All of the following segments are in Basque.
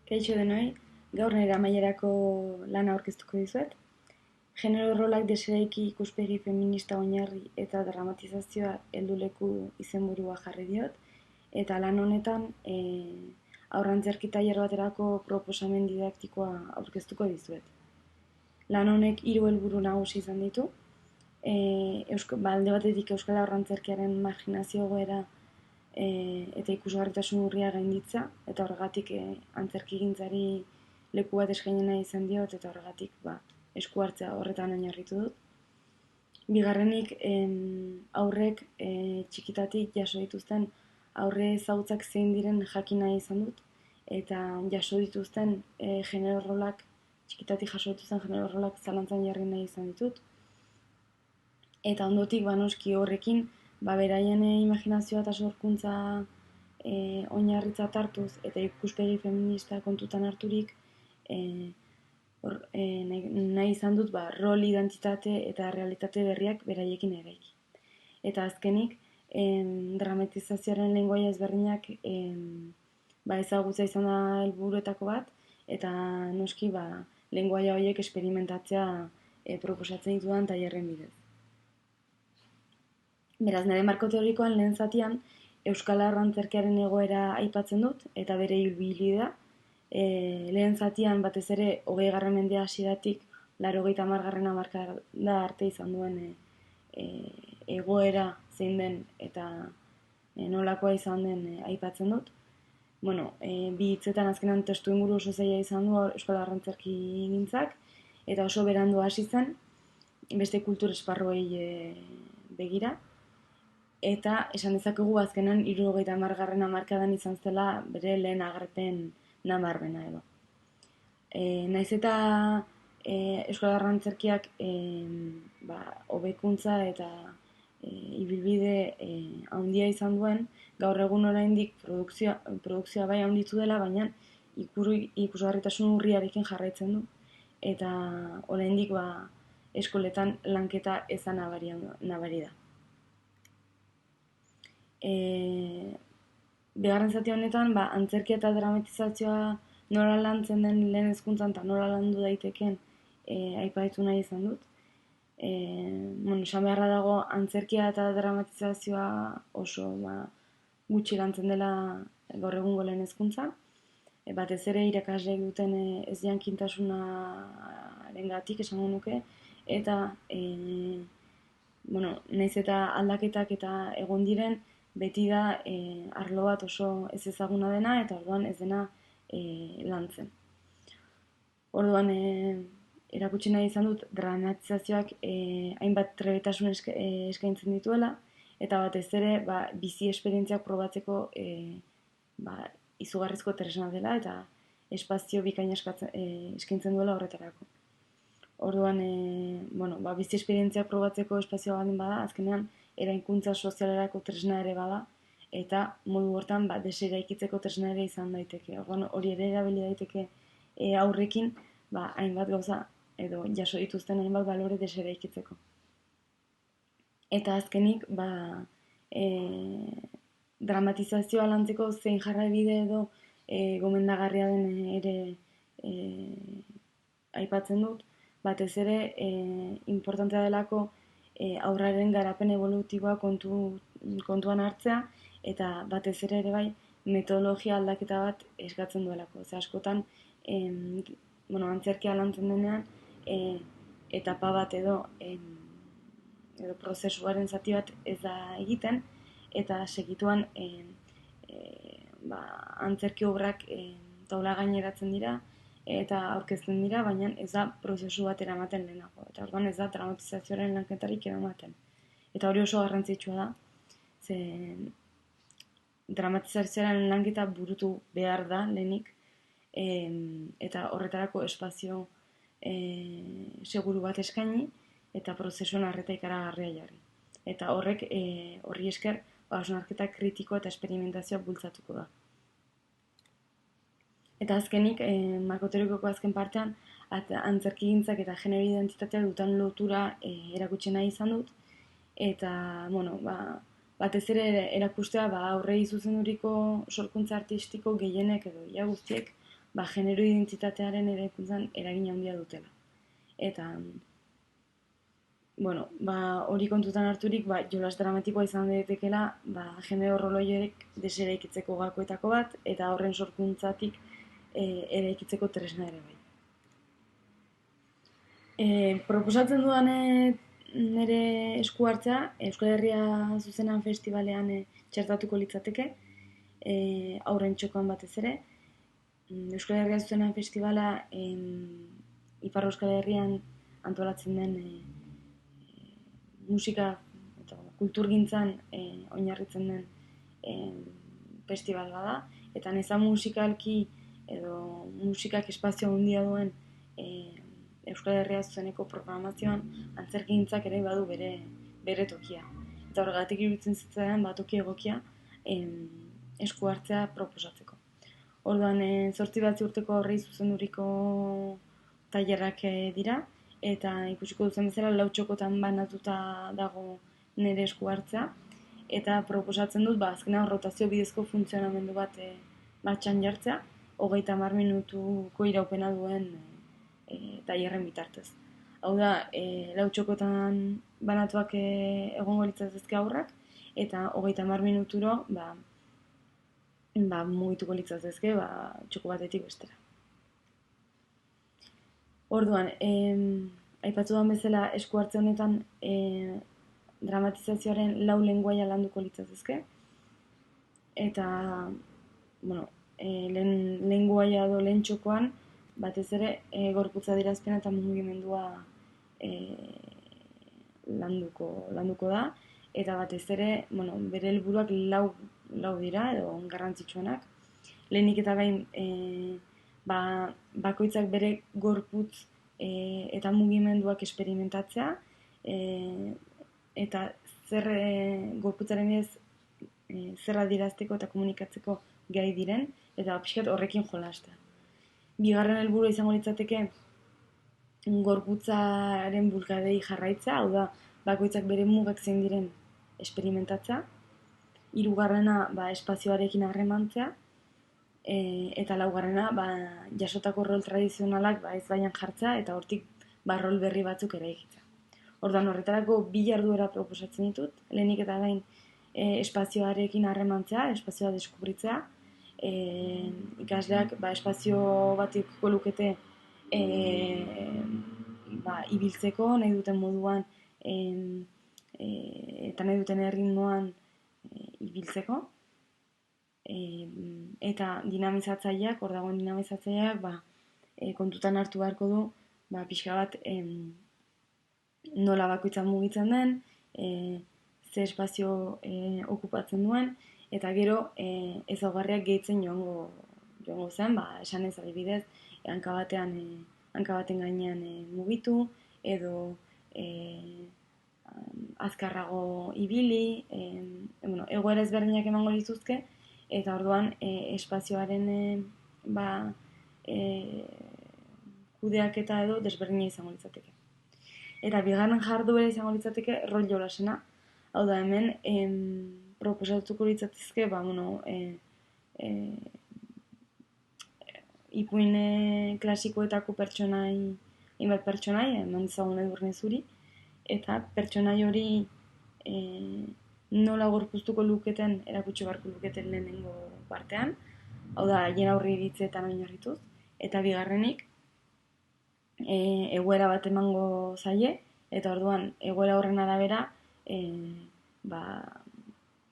Kaixo denoi, gaur nire amaierako lana aurkeztuko dizuet. Genero rolak deseraiki ikuspegi feminista oinarri eta dramatizazioa helduleku izenburua jarri diot. Eta lan honetan aurrantzerki tailer baterako proposamen didaktikoa aurkeztuko dizuet. Lan honek 3 helburu nagusi izan ditu. Alde batetik euskal aurrantzerkiaren marginazio egoera eta ikusgarritasun urria gainditza, eta horregatik antzerkigintzari leku bat eskaini nahi izan diot, eta horregatik esku hartzea horretan oinarritu dut. Bigarrenik, aurrek txikitatik jaso dituzten aurre ezagutzak zein diren jakin nahi izan dut, eta jaso dituzten genero rolak, txikitatik jaso dituzten genero rolak zalantzan jarri nahi izan ditut. Eta ondotik, noski horrekin, beraien imaginazioa eta sorkuntza oinarritzat hartuz eta ikuspegi feminista kontutan harturik, nahi izan dut rol, identitate eta realitate berriak beraiekin eraiki. Eta azkenik, dramatizazioaren lengoaia ezberdinak ezagutza izan da helburuetako bat, eta noski lengoaia horiek esperimentatzea proposatzen ditudan tailerren bidez. Beraz, nire marko teorikoan lehen zatian euskal arrantzerkiaren egoera aipatzen dut eta bere ibilbidea. Lehen zatian batez ere 20. mendea hasieratik 80. hamarkada arte izan duen egoera zein den eta nolakoa izan den aipatzen dut. Bi hitzetan azkenan testu inguru oso zaila izan du euskal arrantzerki gintzak, eta oso berandu hasi zen beste kultur esparruei begira. Eta esan dezakegu azkenan 70. hamarkadan izan zela bere lehen agerpen nabarmena edo. Naiz eta euskal arrantzerkiak hobekuntza eta ibilbide handia izan duen, gaur egun oraindik produkzioa bai handitu dela, baina ikusgarritasun urriarekin jarraitzen du. Eta oraindik eskoletan lanketa eza nabari da. Bigarren zati honetan, antzerkia eta dramatizazioa nola lantzen den lehen hezkuntzan eta nola landu daitekeen aipatu nahi izan dut. Esan beharra dago antzerkia eta dramatizazioa oso gutxi lantzen dela gaur egungo lehen hezkuntzan. Batez ere irakasleek duten ez jakintasunaren esango nuke, eta nahiz eta aldaketak eta egon diren, beti da arlo bat oso ez ezaguna dena eta orduan ez dena lantzen. Orduan erakutsi nahi izan dut dramatizazioak hainbat trebetasun eskaintzen dituela, eta batez ere bizi esperientziak probatzeko izugarrizko tresna dela eta espazio bikaina eskaintzen duela horretarako. Orduan, bizi esperientziak probatzeko espazioa baldin bada, azkenean eraikuntza sozialerako tresna ere bada, eta modu hortan deseraikitzeko tresna ere izan daiteke. Orduan, hori ere erabili daiteke aurrekin, hainbat gauza edo jaso dituzten hainbat balore deseraikitzeko. Eta azkenik, dramatizazioa lantzeko zein jarraibide edo gomendagarria den ere aipatzen dut, batez ere importantea delako aurraren garapen evolutiboa kontuan hartzea, eta batez ere bai metodologia aldaketa bat eskatzen duelako. Askotan, antzerkia lantzen denean, etapa bat edo prozesuaren zati bat ez da egiten, eta segituan antzerki obrak taula gaineratzen dira eta aurkezten dira, baina ez da prozesu bat eramaten lehenago. Eta orduan ez da dramatizazioaren lanketarik eramaten. Eta hori oso garrantzitsua da, ze dramatizazioaren lanketa burutu behar da lehenik, eta horretarako espazio seguru bat eskaini, eta prozesuan arreta ikaragarria jarri. Eta horri esker, hausnarketa kritiko eta esperimentazioa bultzatuko da. Eta azkenik, marko teorikoko azken partean, antzerkigintzak eta genero identitateak dutan lotura erakutsi nahi izan dut. Eta, batez ere erakustea aurrei zuzenduriko sorkuntza artistiko gehienek edo guztiek genero identitatearen eraikuntzan eragin handia dutela. Eta hori kontutan harturik, jolas dramatikoa izan daitekeela, genero rol horiek deseraikitzeko gakoetako bat, eta horren sorkuntzatik eraikitzeko tresna ere bai. Proposatzen dudan nire esku hartzea, Euskal Herria Zuzenean Festivalean txertatuko litzateke, aurren txokoan batez ere. Euskal Herria Zuzenean Festivala Ipar Euskal Herrian antolatzen den musika eta kulturgintzan oinarritzen den festival bada, eta neza musikalki edo musikak espazio handia duen Euskal Herria Zuzeneko programazioan antzerkintzak ere badu bere tokia. Eta horregatik iruditzen zitzaidan toki egokia esku hartzea proposatzeko. Orduan, 8 urteko horrei zuzenduriko tailerrak dira, eta ikusiko duzen bezala 4 txokotan banatuta dago nire esku hartzea, eta proposatzen dut, azkenean rotazio bidezko funtzionamendu bat martxan jartzea, 30 minutuko iraupena duen tailerren bitartez. Hau da, 4 txokotan banatuak egongo litzateke aurrak, eta 30 minuturo mugituko litzateke txoko batetik bestera. Orduan, aipatu den bezala esku hartze honetan dramatizazioaren 4 lenguaia landuko litzateke, eta lehen lenguaia edo lehen txokoan batez ere gorputza adierazpena eta mugimendua landuko da, eta batez ere bere helburuak lau dira edo garrantzitsuenak. Lehenik eta behin bakoitzak bere gorputz eta mugimenduak esperimentatzea, eta gorputzaren ez zer adierazteko eta komunikatzeko gai diren, eta pixkat horrekin jolastea. Bigarren helburua izango litzateke gorputzaren bulkadei jarraitza, hau da, bakoitzak bere mugak zein diren esperimentatzea. Hirugarrena espazioarekin harremantzea, eta laugarrena jasotako rol tradizionalak ez baian jartzea, eta hortik rol berri batzuk eraikitzea. Orduan, horretarako 2 jarduera proposatzen ditut, lehenik eta behin espazioarekin harremantzea, espazioa deskubritzea, ikasleak espazio batiko lukete ibiltzeko, nahi duten moduan eta nahi duten erritmoan ibiltzeko, eta dinamizatzaileak, hor dagoen dinamizatzaileak kontutan hartu beharko du pixka bat nola bakoitza mugitzen den, ze espazio okupatzen duen, eta gero ezaugarriak gehitzen joango zen, esan ez adibidez, hanka baten gainean mugitu, edo azkarrago ibili, egoera ezberdinak emango lituzke, eta orduan espazioaren kudeaketa edo desberdina izango litzateke. Eta bigarren jarduera izango litzateke rol jolasena. Hau da, hemen proposatuko litzatezke ipuin klasikoetako hainbat pertsonai, eman dizagun Edurne Zuri, eta pertsonai hori nola gorpuztuko luketen erakutsi beharko luketen lehenengo partean, hau da, haien aurre iritzeetan oinarrituz, eta bigarrenik egoera bat emango zaie, eta orduan egoera horren arabera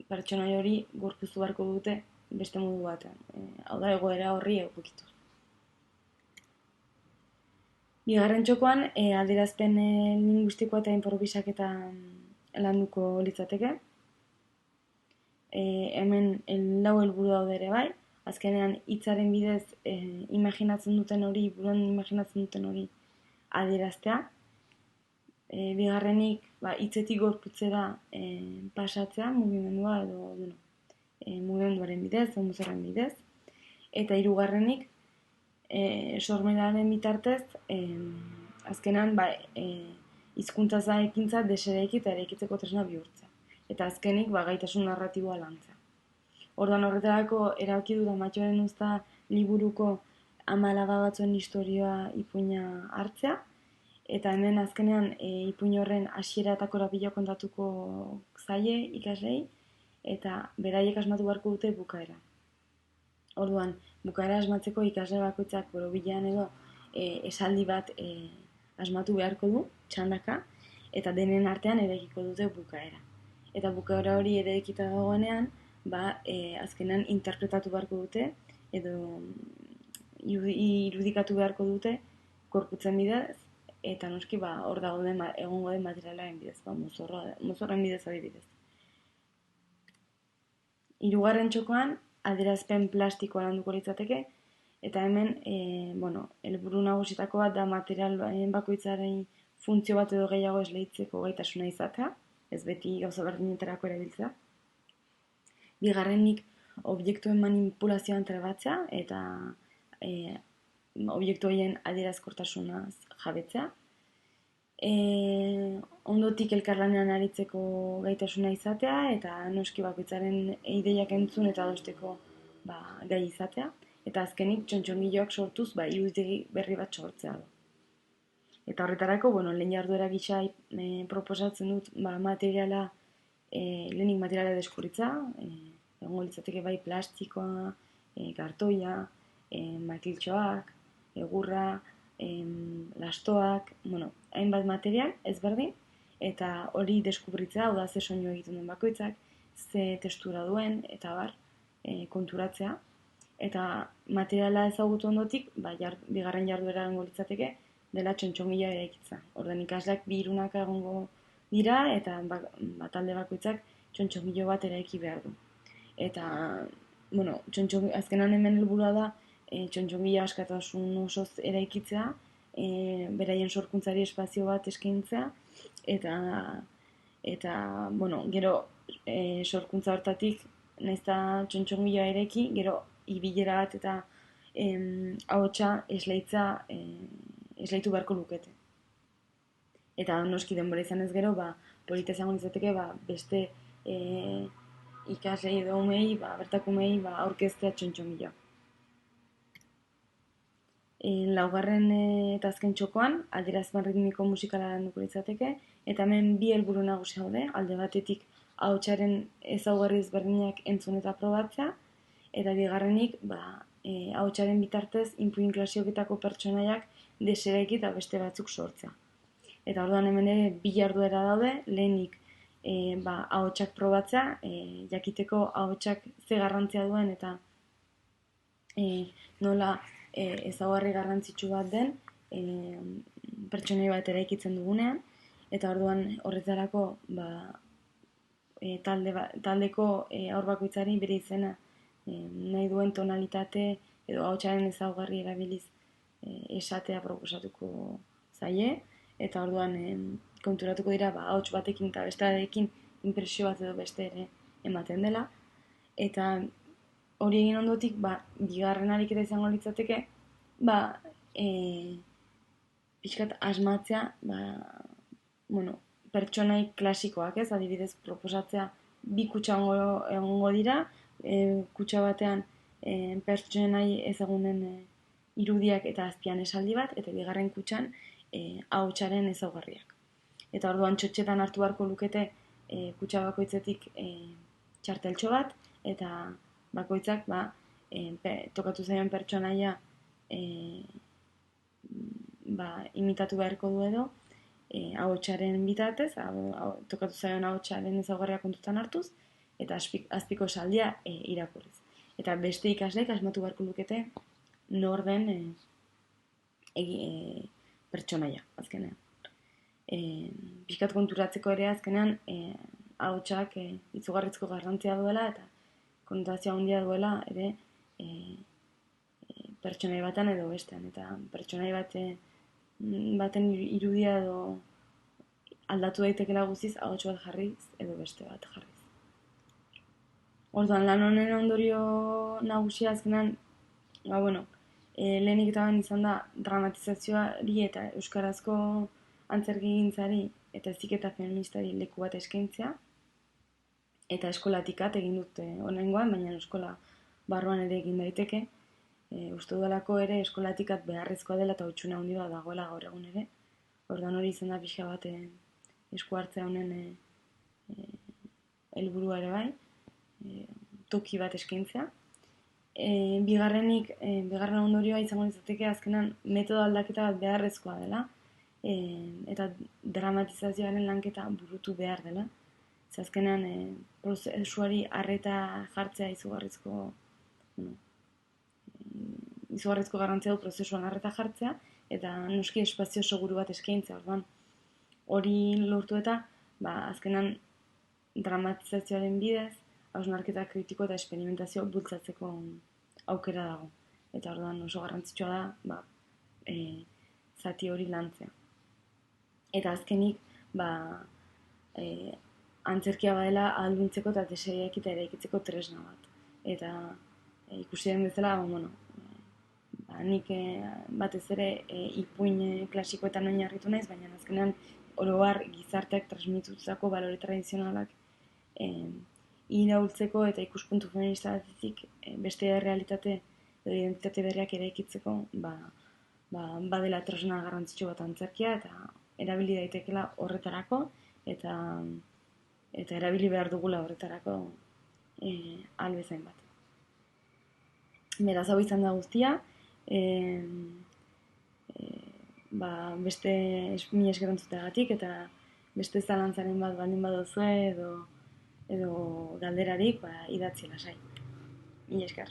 pertsonai hori gorpuztu beharko dute beste modu batean, hau da, egoera horri egokituz. Bigarren txokoan, adierazpen linguistikoa eta improvisaketa landuko litzateke. Hemen 4 helburu daude ere bai, azkenean hitzaren bidez imaginatzen duten hori adieraztea. Bigarrenik, hitzetik gorputzera pasatzea, mugimendua edo mugimenduaren bidez, muzorren bidez. Eta hirugarrenik, sormenaren bitartez, azkenan hizkuntza ekintza deseraiki eta eraikitzeko tresna bihurtzea. Eta azkenik, gaitasun narratiboa lantzea. Orduan horretarako erabaki dut Amatxoaren Uzta liburuko ama alaba batzuen historioa ipuina hartzea, eta hemen azkenean ipuin horren hasiera eta korapila kontatuko zaie ikaslei, eta beraiek asmatu beharko dute bukaera. Orduan, bukaera asmatzeko ikasle bakoitzak borobilean edo esaldi bat asmatu beharko du, txandaka, eta denen artean eraikiko dute bukaera. Eta bukaera hori eraikita dagoenean, azkenean interpretatu beharko dute, edo irudikatu beharko dute gorputzen bidez, eta noski hor egongo den materialaren bidez, mozorren bidez adibidez. Hirugarren txokoan, adierazpen plastikoa landuko litzateke, eta hemen, helburu nagusitako bat da material bakoitzaren funtzio bat edo gehiago esleitzeko gaitasuna izatea, ez beti gauza berdinetarako erabiltzea. Bigarrenik, objektuen manipulazioan trebatzea, eta objektu horien adierazkortasunaz jabetzea. Ondotik elkarlanean aritzeko gaitasuna izatea, eta noski bakoitzaren ideiak entzun eta adosteko gai izatea. Eta azkenik, txontxongiloak sortuz, iruditegi berri bat sortzea. Eta horretarako, lehen jarduera gisa proposatzen dut lehenik materiala deskuritza, egongo litzateke bai plastikoa, kartoia, makiltxoak, egurra, lastoak, hainbat material ezberdin, eta hori deskubritzea, hau da ze soinu egiten duen bakoitzak, ze testura duen, eta konturatzea. Eta materiala ezagutu ondotik, bigarren jarduera egongo litzateke, dela txontxongila eraikitza. Orduan ikasleak bi hirunaka egongo dira, eta talde bakoitzak txontxongilo bat eraiki behar du. Eta, azkenan hemen helburua da, txontxongila askatasun osoz eraikitzea, beraien sorkuntzari espazio bat eskaintzea, eta gero sorkuntza hortatik, nahiz eta txontxongila eraiki, gero ibilera bat eta ahotsa esleitu beharko lukete. Eta noski denbora izan ez gero, polita izango litzateke, beste ikaslei edo umei, bertako umei, aurkeztea txontxongila. Laugarren eta azken txokoan, adierazpen ritmiko musikala landuko litzateke, eta hemen bi helburu nagusi daude, alde batetik ahotsaren ezaugarri ezberdinak entzun eta probatzea, eta bigarrenik, ahotsaren bitartez, inpuin klasioketako pertsonaiak deseraiki eta beste batzuk sortzea. Eta orduan hemen ere bi jarduera daude, lehenik ahotsak probatzea, jakiteko ahotsak ze garrantzia duen eta nola ezaugarri garrantzitsu bat den pertsonai bat eraikitzen dugunean, eta orduan horretarako taldeko haur bakoitzari bere izena nahi duen tonalitate edo ahotsaren ezaugarri erabiliz esatea proposatuko zaie, eta orduan konturatuko dira ahots batekin eta bestearekin inpresio bat edo beste ere ematen dela, eta hori egin ondotik, bigarren ariketa izango litzateke, pixkat asmatzea, pertsonai klasikoak ez, adibidez proposatzea bi kutsa egongo dira, kutsa batean pertsonai ezagunen irudiak eta azpian esaldi bat, eta bigarren kutsan ahotsaren ezaugarriak. Eta orduan txotxetan hartu beharko lukete kutsa bakoitzetik txarteltxo bat, eta bakoitzak tokatu zaion pertsonaia imitatu beharko du edo ahotsaren bitartez, tokatu zaion ahotsaren ezaugarria kontutan hartuz, eta azpiko esaldia irakurriz. Eta beste ikasleek asmatu beharko lukete nor den pertsonaia, azkenean. Pixkat konturatzeko ere azkenean ahotsak izugarrizko garrantzia duela eta konotazio handia duela ere pertsonai batean edo bestean, eta pertsonai baten irudia edo aldatu daitekela guztiz ahots bat jarriz edo beste bat jarriz. Orduan lan honen ondorio nagusia azkenan, lehenik eta bain izan da dramatizazioari eta euskarazko antzerkigintzari eta heziketa feministari leku bat eskaintzea, eta eskolatik egin dute honengoan, baina eskola barruan ere egin daiteke, Uste dudalako ere eskolatikat beharrezkoa dela eta huttsune handi bat dagoela gaur egun ere. Orduan hori izan da pixka bat esku hartzea honen helburua ere bai, toki bat eskaintzea. Bigarren ondorioa izango litzateke azkenan metodo aldaketa bat beharrezkoa dela, eta dramatizazioaren lanketa burutu behar dela. Azkenan prozesuari arreta jartzea izugarrizko garrantzia du prozesuan arreta jartzea, eta noski espazio seguru bat eskaintzea. Orduan, hori lortu eta azkenan dramatizazioaren bidez, hausnarketa kritiko eta esperimentazio bultzatzeko aukera dago. Eta orduan oso garrantzitsua da zati hori lantzea. Eta azkenik, antzerkia badela ahalduntzeko eta deseriakita eraikitzeko tresna bat. Eta ikusi den bezala, nik batez ere ipuin klasikoetan oinarritu naiz, baina azkenean oro har gizarteak transmitutako balore tradizionalak iraultzeko eta ikuspuntu feminista batetik beste realitate edo identitate berriak eraikitzeko badela tresna garrantzitsu bat antzerkia eta erabili daitekeela horretarako eta erabili behar dugula horretarako albezain bat. Beraz, hau izan da guztia. Beste mila esker entzuteagatik eta beste zalantzaren bat baldin baduzue edo galderarik idatzi lasai. Mila esker.